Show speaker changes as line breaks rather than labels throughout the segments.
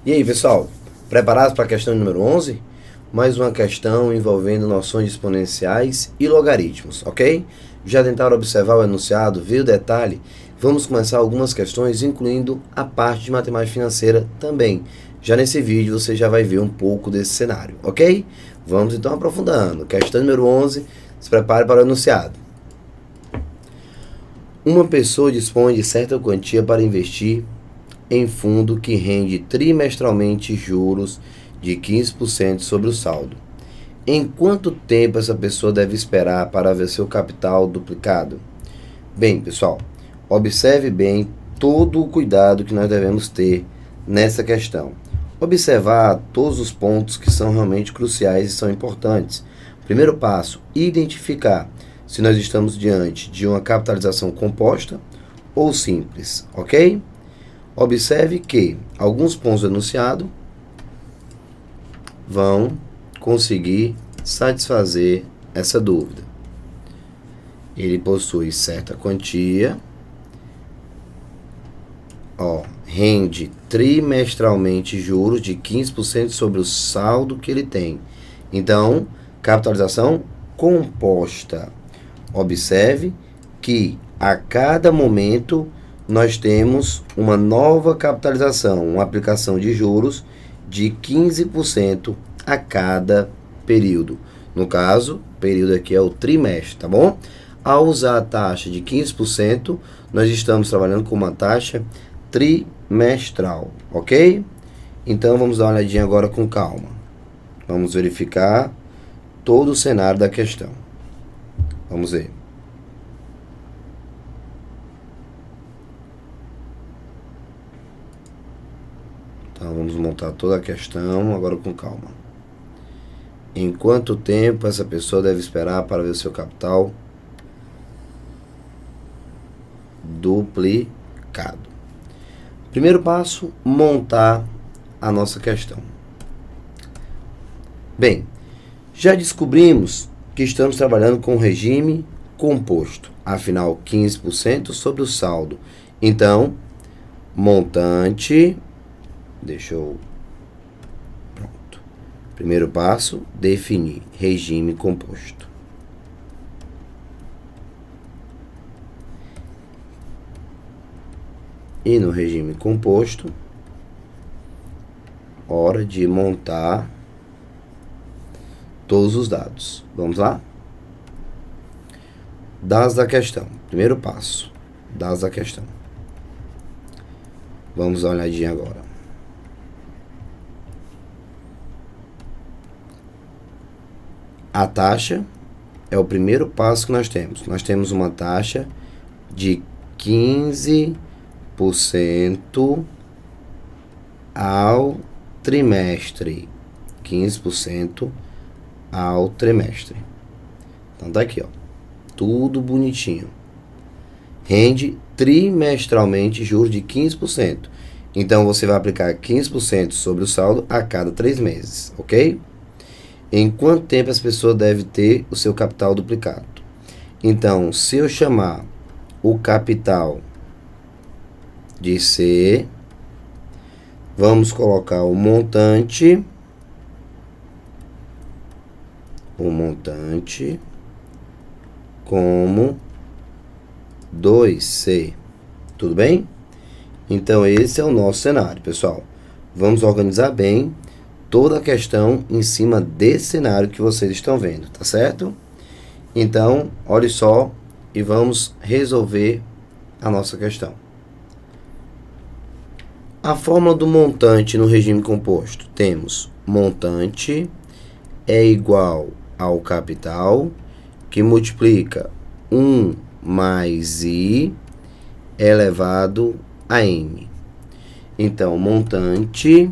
E aí, pessoal, preparados para a questão número 11? Mais uma questão envolvendo noções exponenciais e logaritmos, ok? Já tentaram observar o enunciado, ver o detalhe? Vamos começar algumas questões, incluindo a parte de matemática financeira também. Já nesse vídeo você já vai ver um pouco desse cenário, ok? Vamos então aprofundando. Questão número 11, se prepare para o enunciado. Uma pessoa dispõe de certa quantia para investir em fundo que rende trimestralmente juros de 15% sobre o saldo. Em quanto tempo essa pessoa deve esperar para ver seu capital duplicado? Bem, pessoal, observe bem todo o cuidado que nós devemos ter nessa questão. Observar todos os pontos que são realmente cruciais e são importantes. Primeiro passo, identificar se nós estamos diante de uma capitalização composta ou simples, ok? Observe que alguns pontos do enunciado vão conseguir satisfazer essa dúvida. Ele possui certa quantia, rende trimestralmente juros de 15% sobre o saldo que ele tem. Então, capitalização composta. Observe que a cada momento nós temos uma nova capitalização, uma aplicação de juros de 15% a cada período. No caso, o período aqui é o trimestre, tá bom? Ao usar a taxa de 15%, nós estamos trabalhando com uma taxa trimestral, ok? Então, vamos dar uma olhadinha agora com calma. Vamos verificar todo o cenário da questão. Vamos ver. Então, vamos montar toda a questão agora com calma. Em quanto tempo essa pessoa deve esperar para ver o seu capital duplicado? Primeiro passo, montar a nossa questão. Bem, já descobrimos que estamos trabalhando com regime composto. Afinal, 15% sobre o saldo. Então, montante... Pronto. Primeiro passo, definir regime composto. E no regime composto, hora de montar todos os dados. Vamos lá? Dados da questão. Primeiro passo, dados da questão. Vamos dar uma olhadinha agora. A taxa é o primeiro passo que nós temos. Nós temos uma taxa de 15% ao trimestre. 15% ao trimestre. Então tá aqui, tudo bonitinho. Rende trimestralmente juros de 15%. Então você vai aplicar 15% sobre o saldo a cada 3 meses, ok? Em quanto tempo as pessoas devem ter o seu capital duplicado? Então, se eu chamar o capital de C, vamos colocar o montante como 2C. Tudo bem? Então, esse é o nosso cenário, pessoal. Vamos organizar bem toda a questão em cima desse cenário que vocês estão vendo, tá certo? Então, olhe só e vamos resolver a nossa questão. A fórmula do montante no regime composto. Temos montante é igual ao capital, que multiplica 1 mais I elevado a N. Então, montante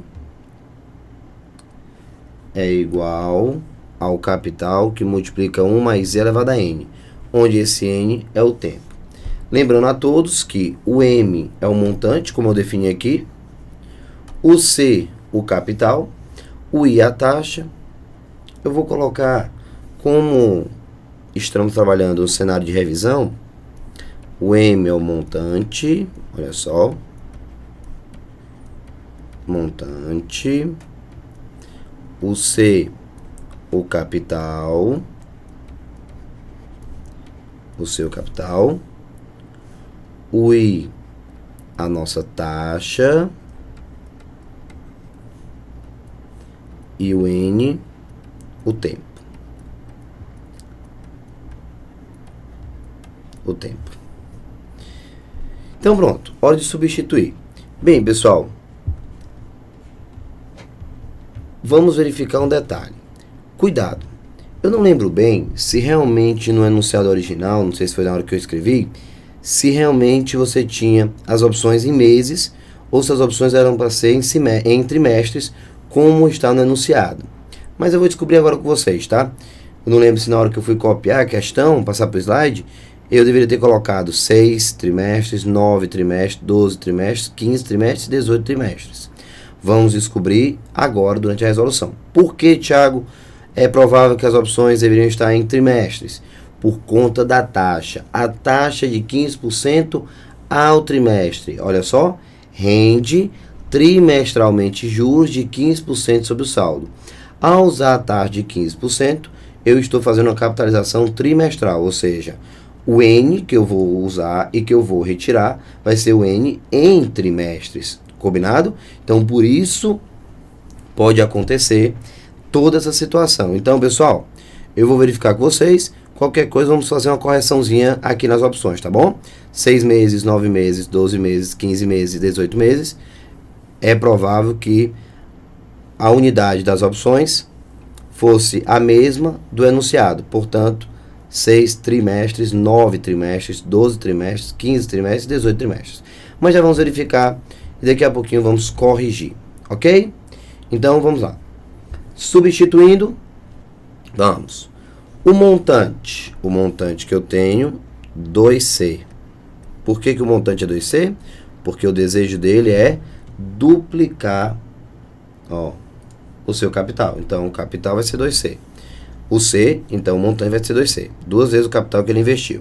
é igual ao capital, que multiplica 1 mais I elevado a N, onde esse N é o tempo. Lembrando a todos que o M é o montante, como eu defini aqui, o C, o capital, o I, a taxa. Eu vou colocar, como estamos trabalhando no cenário de revisão, o M é o montante, olha só. montante, o C, o capital, o seu capital, o I, a nossa taxa, e o N, o tempo. Então pronto, hora de substituir. Bem, pessoal, vamos verificar um detalhe. Cuidado, eu não lembro bem se realmente no enunciado original, não sei se foi na hora que eu escrevi, se realmente você tinha as opções em meses ou se as opções eram para ser em trimestres, como está no enunciado. Mas eu vou descobrir agora com vocês, tá? Eu não lembro se na hora que eu fui copiar a questão, passar para o slide, eu deveria ter colocado 6 trimestres, 9 trimestres, 12 trimestres, 15 trimestres e 18 trimestres. Vamos descobrir agora durante a resolução. Por que, Thiago, é provável que as opções deveriam estar em trimestres? Por conta da taxa. A taxa de 15% ao trimestre. Olha só, rende trimestralmente juros de 15% sobre o saldo. Ao usar a taxa de 15%, eu estou fazendo uma capitalização trimestral, ou seja, o N que eu vou usar e que eu vou retirar vai ser o N em trimestres, combinado? Então, por isso, pode acontecer toda essa situação. Então, pessoal, eu vou verificar com vocês, qualquer coisa vamos fazer uma correçãozinha aqui nas opções, tá bom? 6 meses, 9 meses, 12 meses, 15 meses e 18 meses, é provável que a unidade das opções fosse a mesma do enunciado, portanto, 6 trimestres, 9 trimestres, 12 trimestres, 15 trimestres, 18 trimestres. Mas já vamos verificar e daqui a pouquinho vamos corrigir, ok? Então, vamos lá. Substituindo, vamos. O montante que eu tenho, 2C. Por que o montante é 2C? Porque o desejo dele é duplicar, o seu capital. Então, o capital vai ser 2C. O C, então, o montante vai ser 2C. 2 vezes o capital que ele investiu.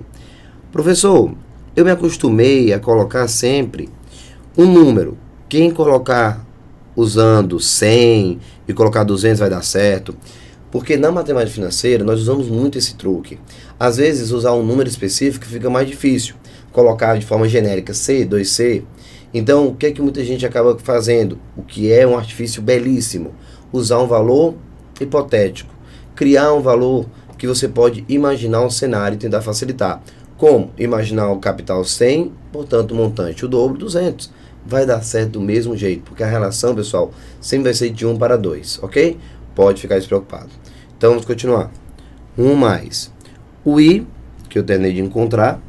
Professor, eu me acostumei a colocar sempre um número. Quem colocar usando 100 e colocar 200 vai dar certo. Porque na matemática financeira nós usamos muito esse truque. Às vezes usar um número específico fica mais difícil. Colocar de forma genérica C, 2C. Então, o que é que muita gente acaba fazendo? O que é um artifício belíssimo. Usar um valor hipotético. Criar um valor que você pode imaginar um cenário e tentar facilitar. Como? Imaginar o capital 100, portanto o montante o dobro, 200. Vai dar certo do mesmo jeito, porque a relação, pessoal, sempre vai ser de 1 para 2, ok? Pode ficar despreocupado. Então, vamos continuar. 1 mais o I, que eu terminei de encontrar,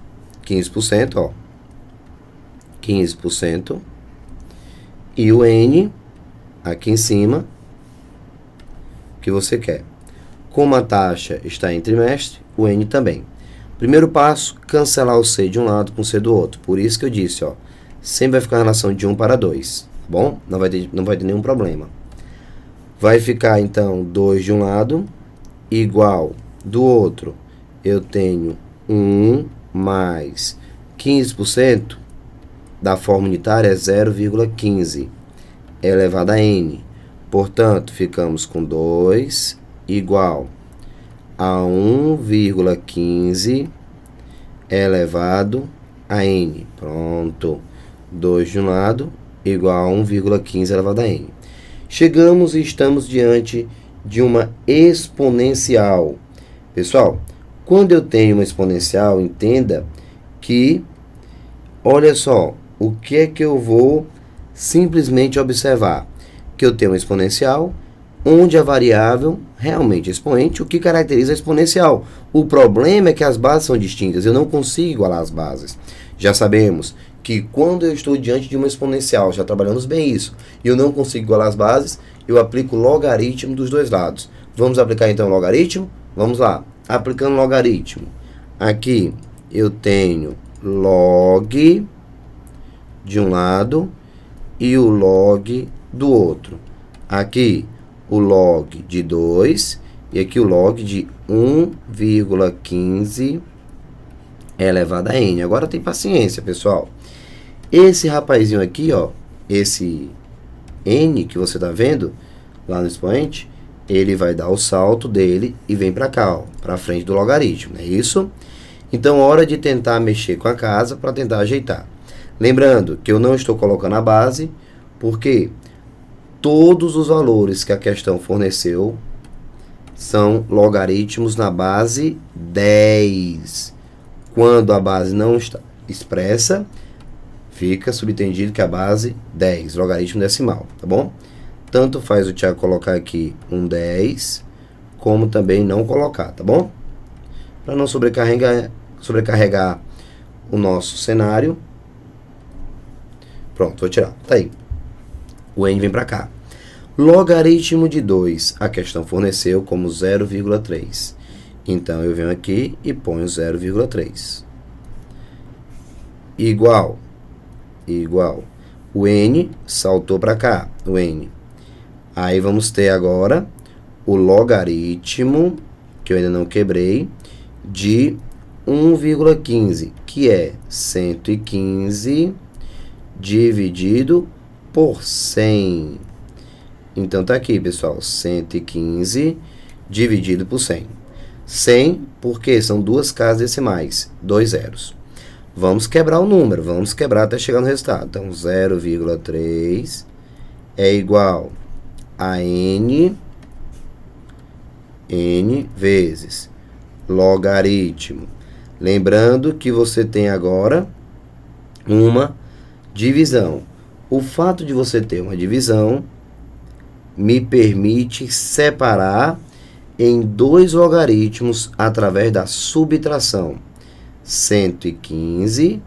15%, 15%. E o N, aqui em cima, que você quer. Como a taxa está em trimestre, o N também. Primeiro passo, cancelar o C de um lado com o C do outro. Por isso que eu disse, sempre vai ficar a relação de 1 para 2. Bom, não vai ter nenhum problema. Vai ficar, então, 2 de um lado, igual do outro. Eu tenho 1 mais 15% da forma unitária é 0,15 elevado a N. Portanto, ficamos com 2 igual a 1,15 elevado a N. Pronto. 2 de um lado igual a 1,15 elevado a N. Chegamos e estamos diante de uma exponencial. Pessoal, quando eu tenho uma exponencial, entenda que, olha só, o que é que eu vou simplesmente observar? Que eu tenho uma exponencial onde a variável realmente é expoente, o que caracteriza a exponencial. O problema é que as bases são distintas, eu não consigo igualar as bases. Já sabemos que quando eu estou diante de uma exponencial, já trabalhamos bem isso, e eu não consigo igualar as bases, eu aplico logaritmo dos dois lados. Vamos aplicar então o logaritmo? Vamos lá, aplicando logaritmo. Aqui eu tenho log de um lado e o log do outro. Aqui o log de 2 e aqui o log de 1,15 elevado a n. Agora tem paciência, pessoal. Esse rapazinho aqui, esse n que você está vendo lá no expoente, ele vai dar o salto dele e vem para cá, para frente do logaritmo, não é isso? Então, hora de tentar mexer com a casa para tentar ajeitar. Lembrando que eu não estou colocando a base, porque todos os valores que a questão forneceu são logaritmos na base 10. Quando a base não está expressa, fica subentendido que a base 10, logaritmo decimal, tá bom? Tanto faz o Thiago colocar aqui um 10, como também não colocar, tá bom? Para não sobrecarregar o nosso cenário. Pronto, vou tirar. Tá aí. O n vem para cá. Logaritmo de 2, a questão forneceu como 0,3. Então, eu venho aqui e ponho 0,3. Igual. O n saltou para cá, o n. Aí, vamos ter agora o logaritmo, que eu ainda não quebrei, de 1,15, que é 115 dividido por 100. Então, tá aqui, pessoal, 115 dividido por 100. 100, porque são duas casas decimais, 2 zeros. Vamos quebrar o número, vamos quebrar até chegar no resultado. Então, 0,3 é igual a n vezes logaritmo. Lembrando que você tem agora uma divisão. O fato de você ter uma divisão me permite separar em dois logaritmos através da subtração. 115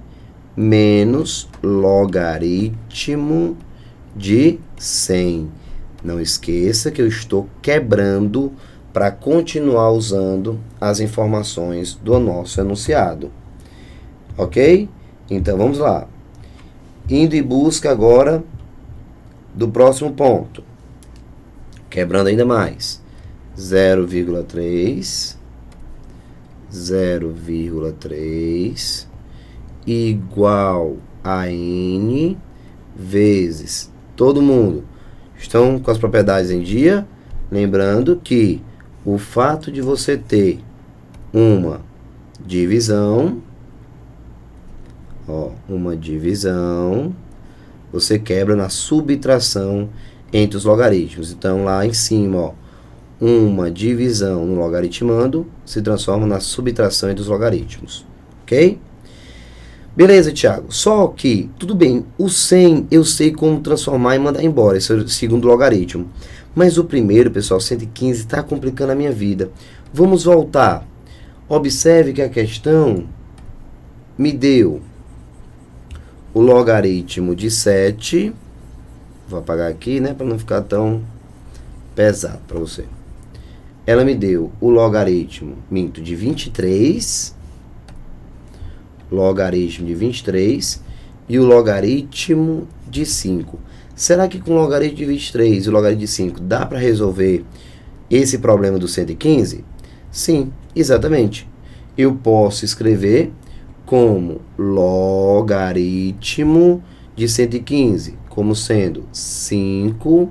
menos logaritmo de 100. Não esqueça que eu estou quebrando para continuar usando as informações do nosso enunciado. Ok? Então, vamos lá. Indo em busca agora do próximo ponto. Quebrando ainda mais. 0,3 igual a n vezes. Todo mundo estão com as propriedades em dia? Lembrando que o fato de você ter uma divisão, você quebra na subtração entre os logaritmos. Então, lá em cima, uma divisão no logaritmando se transforma na subtração entre os logaritmos. Ok? Beleza, Thiago. Só que, tudo bem, o 100 eu sei como transformar e mandar embora. Esse é o segundo logaritmo. Mas o primeiro, pessoal, 115, está complicando a minha vida. Vamos voltar. Observe que a questão me deu o logaritmo de 7. Vou apagar aqui, né, para não ficar tão pesado para você. Ela me deu o logaritmo, de 23. Logaritmo de 23 e o logaritmo de 5. Será que com o logaritmo de 23 e o logaritmo de 5 dá para resolver esse problema do 115? Sim, exatamente. Eu posso escrever como logaritmo de 115, como sendo 5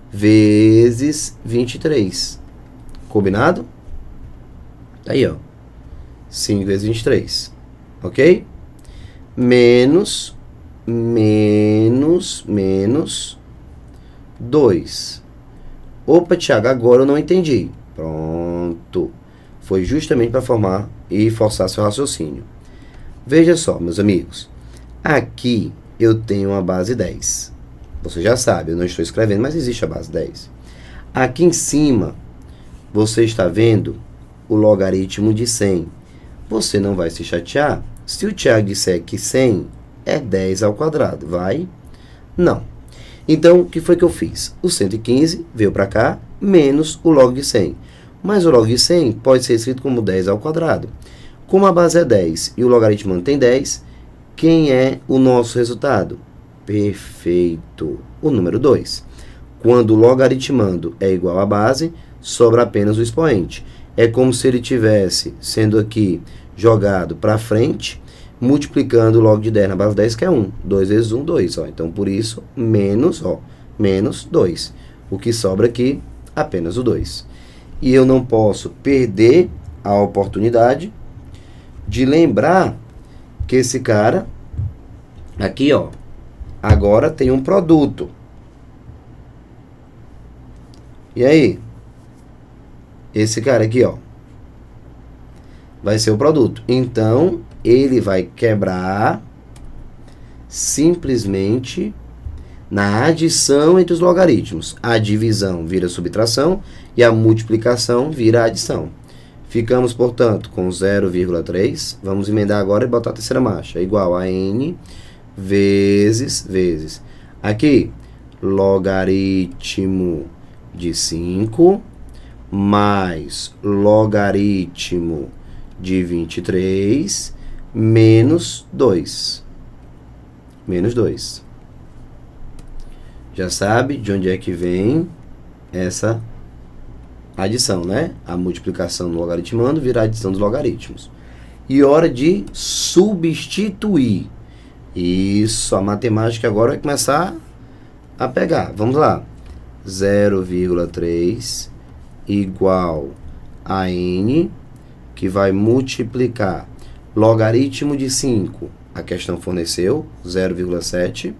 vezes 23. Combinado? Aí, ó. 5 vezes 23. Ok? Menos 2. Opa, Thiago, agora eu não entendi. Pronto. Foi justamente para formar e forçar seu raciocínio. Veja só, meus amigos. Aqui eu tenho uma base 10. Você já sabe, eu não estou escrevendo, mas existe a base 10. Aqui em cima, você está vendo o logaritmo de 100. Você não vai se chatear se o Thiago disser que 100 é 10 ao quadrado. Vai? Não. Então, o que foi que eu fiz? O 115 veio para cá, menos o log de 100. Mas o log de 100 pode ser escrito como 10 ao quadrado. Como a base é 10 e o logaritmo tem 10, quem é o nosso resultado? Perfeito. O número 2. Quando o logaritmando é igual à base, sobra apenas o expoente. É como se ele tivesse sendo aqui jogado para frente, multiplicando o log de 10 na base 10, que é 1. 2 vezes 1, 2. Ó. Então, por isso, menos, menos 2. O que sobra aqui? Apenas o 2. E eu não posso perder a oportunidade de lembrar que esse cara aqui, ó, agora tem um produto. E aí? Esse cara aqui, ó, vai ser o produto. Então, ele vai quebrar simplesmente na adição entre os logaritmos. A divisão vira subtração e a multiplicação vira adição. Ficamos, portanto, com 0,3. Vamos emendar agora e botar a terceira marcha. Igual a n vezes. Aqui, logaritmo de 5 mais logaritmo de 23 menos 2. Menos 2. Já sabe de onde é que vem essa adição, né? A multiplicação no logaritmando vira a adição dos logaritmos. E hora de substituir. Isso, a matemática agora vai começar a pegar. Vamos lá. 0,3 igual a n, que vai multiplicar logaritmo de 5. A questão forneceu 0,7.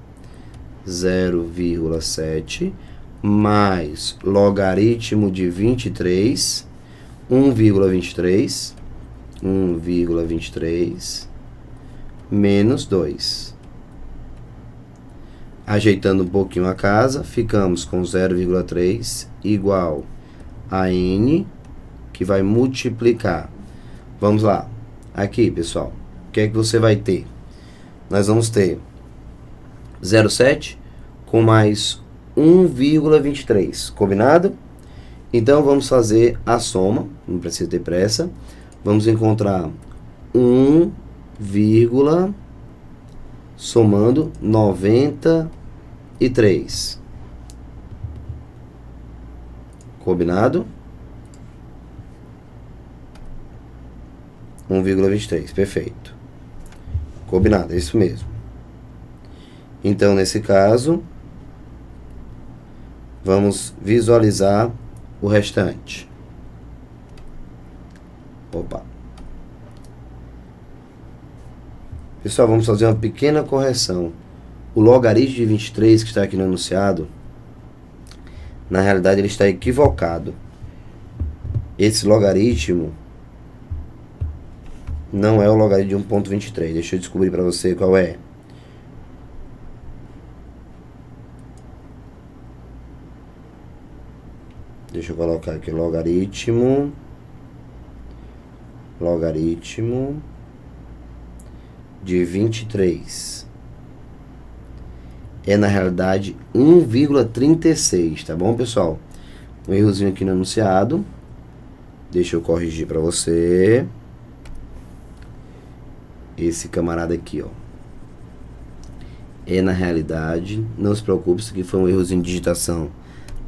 0,7 mais logaritmo de 23, 1,23 menos 2. Ajeitando um pouquinho a casa, ficamos com 0,3 igual a n, que vai multiplicar. Vamos lá. Aqui, pessoal, o que é que você vai ter? Nós vamos ter 0,7 com mais 1,23, combinado? Então, vamos fazer a soma, não precisa ter pressa. Vamos encontrar 1, somando 93. Combinado? 1,23, perfeito. Combinado, é isso mesmo. Então, nesse caso, vamos visualizar o restante. Opa. Pessoal, vamos fazer uma pequena correção. O logaritmo de 23 que está aqui no enunciado, na realidade ele está equivocado. Esse logaritmo não é o logaritmo de 1,23. Deixa eu descobrir para você qual é. Deixa eu colocar aqui logaritmo de 23. É na realidade 1,36, tá bom, pessoal? Um errozinho aqui no enunciado. Deixa eu corrigir para você. Esse camarada aqui, ó. É na realidade, não se preocupe, isso aqui foi um errozinho de digitação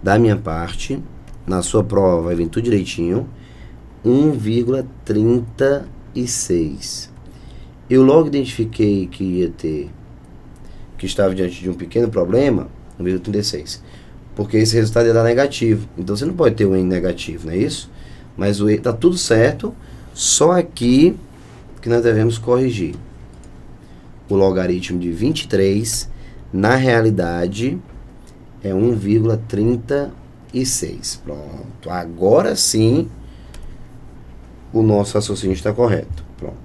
da minha parte. Na sua prova vai vir tudo direitinho. 1,36. Eu logo identifiquei que estava diante de um pequeno problema, 1,36. Porque esse resultado ia dar negativo. Então você não pode ter um n negativo, não é isso? Mas o está tudo certo, só aqui que nós devemos corrigir. O logaritmo de 23, na realidade, é 1,36. Pronto. Agora sim, o nosso raciocínio está correto. Pronto.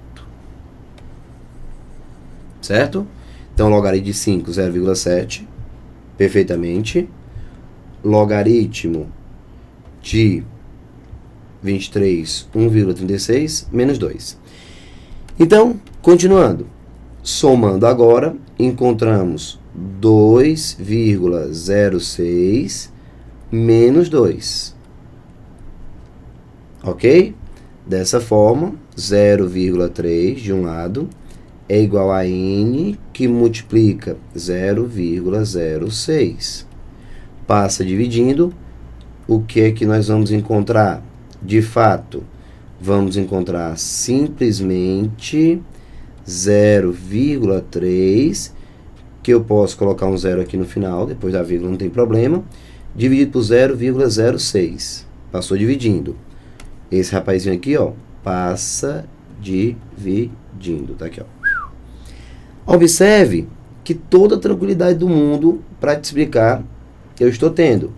Certo? Então, logaritmo de 5, 0,7. Perfeitamente. Logaritmo de 23, 1,36, menos 2. Então, continuando. Somando agora, encontramos 2,06 menos 2. Ok? Dessa forma, 0,3 de um lado é igual a n, que multiplica 0,06. Passa dividindo, o que é que nós vamos encontrar? De fato, vamos encontrar simplesmente 0,3 que eu posso colocar um zero aqui no final, depois da vírgula não tem problema, dividido por 0,06. Passou dividindo. Esse rapazinho aqui, ó, passa dividindo. Tá aqui, ó. Observe que toda a tranquilidade do mundo para te explicar eu estou tendo.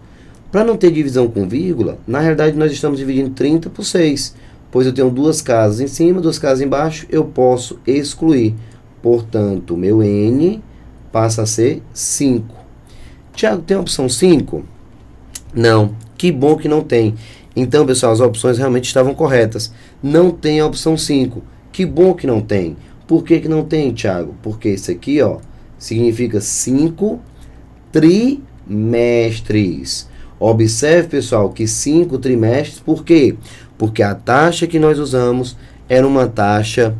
Para não ter divisão com vírgula, na realidade nós estamos dividindo 30 por 6, pois eu tenho duas casas em cima, duas casas embaixo, eu posso excluir. Portanto, meu N passa a ser 5. Tiago, tem a opção 5? Não. Que bom que não tem. Então, pessoal, as opções realmente estavam corretas. Não tem a opção 5. Que bom que não tem. Por que não tem, Tiago? Porque isso aqui, ó, significa 5 trimestres. Observe, pessoal, que 5 trimestres, por quê? Porque a taxa que nós usamos era uma taxa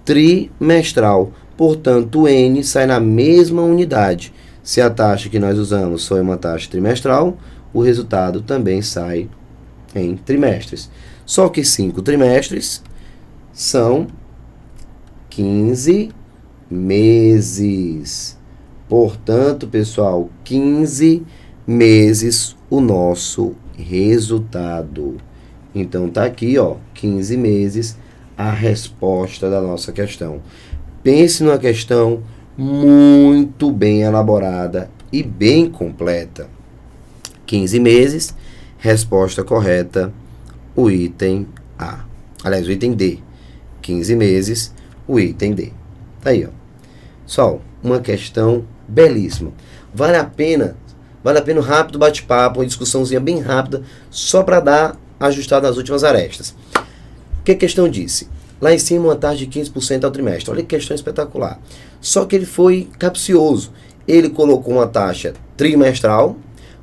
trimestral. Portanto, o N sai na mesma unidade. Se a taxa que nós usamos foi uma taxa trimestral, o resultado também sai em trimestres. Só que 5 trimestres são 15 meses. Portanto, pessoal, 15 meses o nosso resultado. Então, tá aqui, ó, 15 meses a resposta da nossa questão. Pense numa questão muito bem elaborada e bem completa. 15 meses, resposta correta, o item A. Aliás, o item D. 15 meses, o item D. Tá aí, ó. Só uma questão belíssima. Vale a pena um rápido bate-papo, uma discussãozinha bem rápida, só para dar ajustado nas últimas arestas. O que a questão disse? Lá em cima, uma taxa de 15% ao trimestre. Olha que questão espetacular. Só que ele foi capcioso. Ele colocou uma taxa trimestral,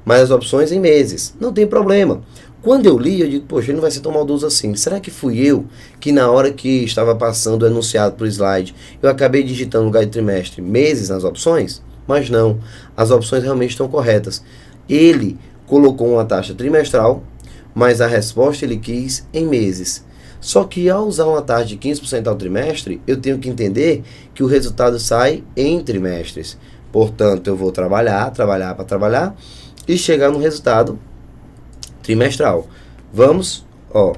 mas as opções em meses. Não tem problema. Quando eu li, eu digo, poxa, ele não vai ser tão maldoso assim. Será que fui eu que na hora que estava passando o enunciado para o slide, eu acabei digitando no lugar de trimestre meses nas opções? Mas não. As opções realmente estão corretas. Ele colocou uma taxa trimestral, mas a resposta ele quis em meses. Só que ao usar uma taxa de 15% ao trimestre, eu tenho que entender que o resultado sai em trimestres. Portanto, eu vou trabalhar e chegar no resultado trimestral. Vamos, ó.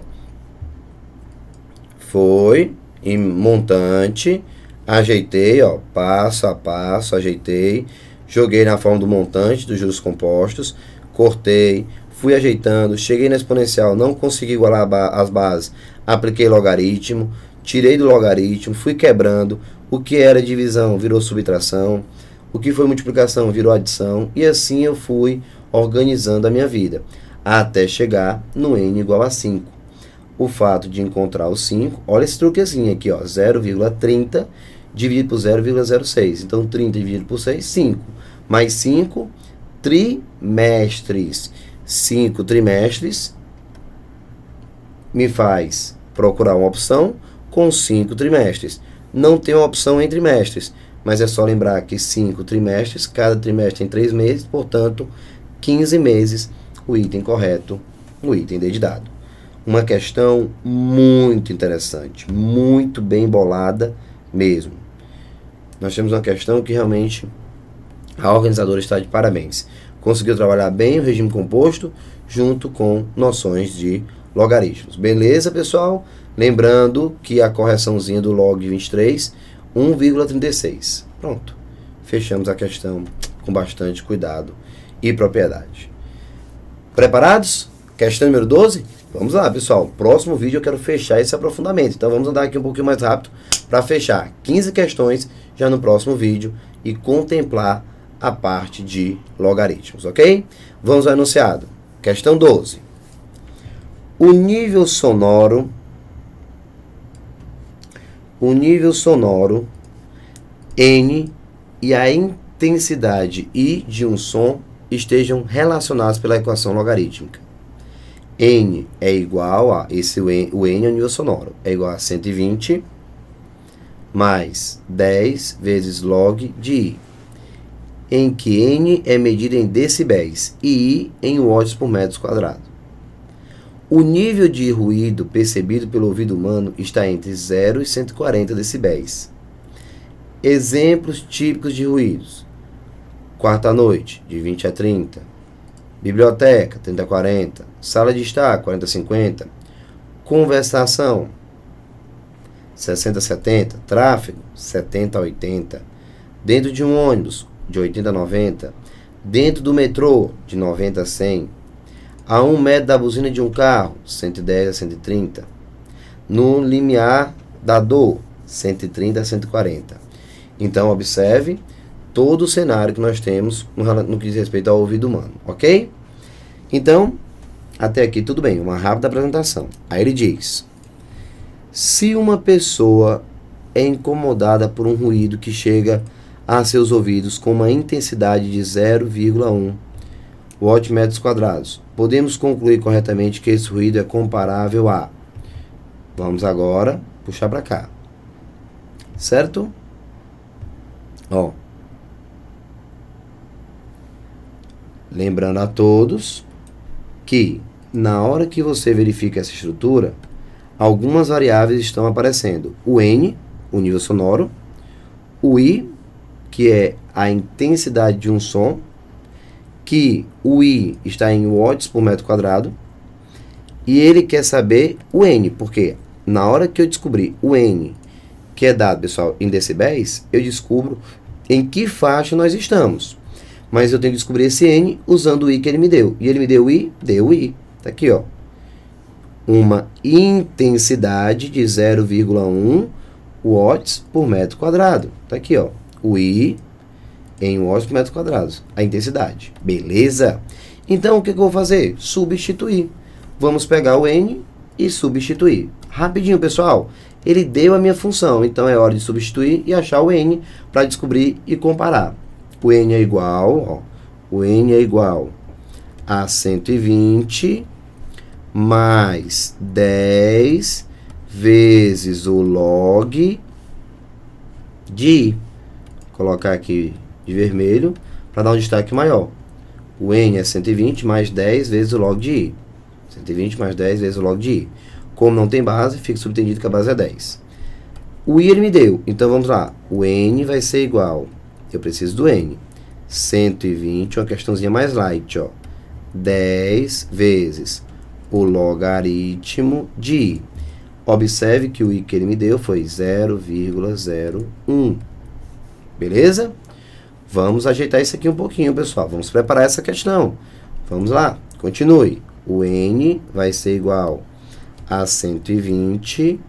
Foi em montante, ajeitei, ó, passo a passo, ajeitei, joguei na forma do montante dos juros compostos, cortei, fui ajeitando, cheguei na exponencial, não consegui igualar as bases, apliquei logaritmo, tirei do logaritmo, fui quebrando, o que era divisão virou subtração, o que foi multiplicação virou adição, e assim eu fui organizando a minha vida, até chegar no N igual a 5. O fato de encontrar o 5, olha esse truquezinho aqui, ó, 0,30 dividido por 0,06. Então, 30 dividido por 6, 5. Mais 5 trimestres. 5 trimestres me faz procurar uma opção com 5 trimestres. Não tem uma opção em trimestres, mas é só lembrar que 5 trimestres, cada trimestre tem 3 meses, portanto, 15 meses, o item correto, o item D de dado. Uma questão muito interessante, muito bem bolada mesmo. Nós temos uma questão que realmente a organizadora está de parabéns. Conseguiu trabalhar bem o regime composto junto com noções de logaritmos. Beleza, pessoal? Lembrando que a correçãozinha do log de 23, 1,36. Pronto. Fechamos a questão com bastante cuidado e propriedade. Preparados? Questão número 12? Vamos lá, pessoal. Próximo vídeo eu quero fechar esse aprofundamento. Então vamos andar aqui um pouquinho mais rápido para fechar 15 questões já no próximo vídeo e contemplar a parte de logaritmos, ok? Vamos ao enunciado. Questão 12. O nível sonoro N e a intensidade I de um som estejam relacionados pela equação logarítmica. N é igual a, o N é o nível sonoro, é igual a 120 mais 10 vezes log de I, em que N é medida em decibéis e I em watts por metro quadrado. O nível de ruído percebido pelo ouvido humano está entre 0 e 140 decibéis. Exemplos típicos de ruídos: Quarta noite, de 20 a 30. Biblioteca, 30 a 40. Sala de estar, 40 a 50. Conversação, 60 a 70. Tráfego, 70 a 80. Dentro de um ônibus, de 80 a 90. Dentro do metrô, de 90 a 100. A 1 metro da buzina de um carro, 110 a 130. No limiar da dor, 130 a 140. Então, observe todo o cenário que nós temos no que diz respeito ao ouvido humano, ok? Então, até aqui tudo bem, uma rápida apresentação. Aí ele diz: se uma pessoa é incomodada por um ruído que chega a seus ouvidos com uma intensidade de 0,1 watt-metros quadrados, podemos concluir corretamente que esse ruído é comparável a... Vamos agora puxar para cá, certo? Ó, lembrando a todos que na hora que você verifica essa estrutura, algumas variáveis estão aparecendo. O N, o nível sonoro, o I, que é a intensidade de um som, que o I está em watts por metro quadrado, e ele quer saber o N, porque na hora que eu descobrir o N, que é dado, pessoal, em decibéis, eu descubro em que faixa nós estamos. Mas eu tenho que descobrir esse N usando o I que ele me deu. E ele me deu o I? Deu o I. Tá aqui, ó. Uma intensidade de 0,1 watts por metro quadrado. Tá aqui, ó. O I em watts por metro quadrado. A intensidade. Beleza? Então, o que eu vou fazer? Substituir. Vamos pegar o N e substituir. Rapidinho, pessoal. Ele deu a minha função. Então, é hora de substituir e achar o N para descobrir e comparar. O N é igual, ó, o N é igual a 120 mais 10 vezes o log de I. Vou colocar aqui de vermelho para dar um destaque maior. O N é 120 mais 10 vezes o log de I. 120 mais 10 vezes o log de I. Como não tem base, fica subentendido que a base é 10. O I ele me deu, então vamos lá. O N vai ser igual... Eu preciso do N. 120, uma questãozinha mais light, ó. 10 vezes o logaritmo de I. Observe que o I que ele me deu foi 0,01. Beleza? Vamos ajeitar isso aqui um pouquinho, pessoal. Vamos preparar essa questão. Vamos lá, continue. O N vai ser igual a 120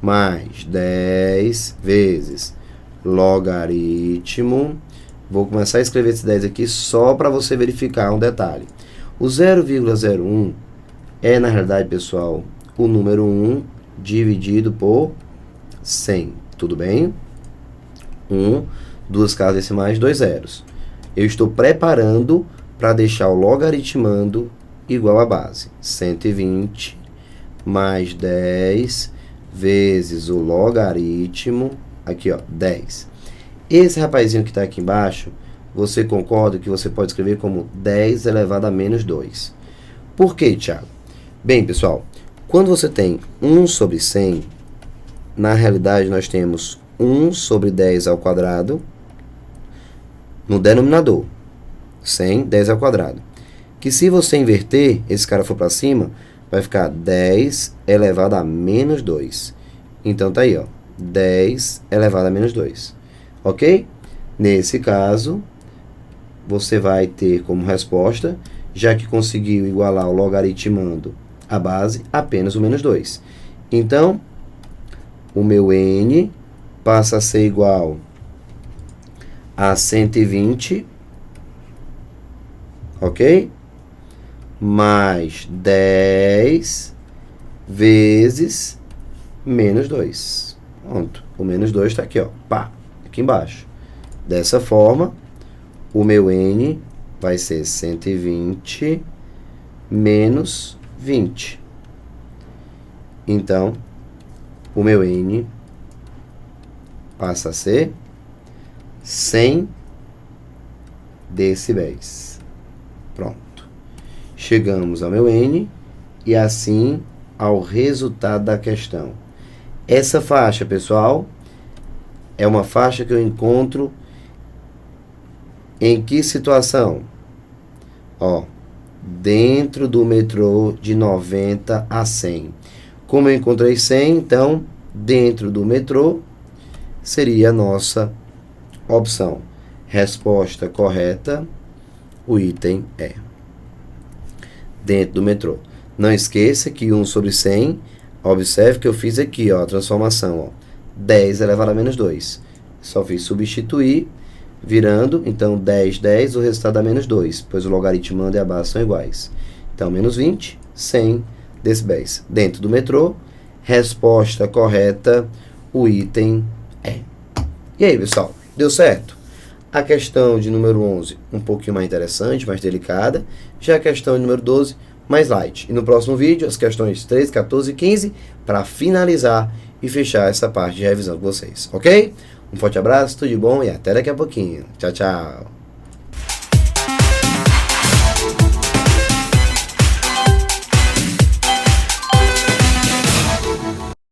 mais 10 vezes logaritmo. Vou começar a escrever esse 10 aqui só para você verificar um detalhe. O 0,01 é, na realidade, pessoal, o número 1 dividido por 100. Tudo bem? 1, duas casas decimais, 2 zeros. Eu estou preparando para deixar o logaritmando igual à base. 120 mais 10 vezes o logaritmo... Aqui, ó, 10. Esse rapazinho que está aqui embaixo, você concorda que você pode escrever como 10 elevado a menos 2. Por quê, Thiago? Bem, pessoal, quando você tem 1 sobre 100, na realidade nós temos 1 sobre 10 ao quadrado no denominador. 100, 10 ao quadrado. Que se você inverter, esse cara for para cima, vai ficar 10 elevado a menos 2. Então, tá aí, ó. 10 elevado a menos 2. Ok? Nesse caso, você vai ter como resposta, já que conseguiu igualar o logaritmando a base, apenas o menos 2. Então, o meu N passa a ser igual a 120, ok? Mais 10 vezes menos 2. Pronto. O menos 2 está aqui, ó. Pá, aqui embaixo. Dessa forma, o meu N vai ser 120 menos 20. Então, o meu N passa a ser 100 decibéis. Pronto. Chegamos ao meu N e assim ao resultado da questão. Essa faixa, pessoal, é uma faixa que eu encontro Em que situação? Ó, dentro do metrô de 90 a 100. Como eu encontrei 100, então, dentro do metrô seria a nossa opção. Resposta correta, o item é dentro do metrô. Não esqueça que 1 sobre 100, observe que eu fiz aqui, ó, a transformação, ó, 10 elevado a menos 2. Só fiz substituir, virando, então 10, 10, o resultado dá menos 2, pois o logaritmando e a base são iguais. Então, menos 20, 100 decibéis. Dentro do metrô, resposta correta, o item é. E aí, pessoal, deu certo? A questão de número 11, um pouquinho mais interessante, mais delicada. Já a questão de número 12, mais light. E no próximo vídeo, as questões 13, 14 e 15, para finalizar e fechar essa parte de revisão com vocês, ok? Um forte abraço, tudo de bom e até daqui a pouquinho. Tchau, tchau.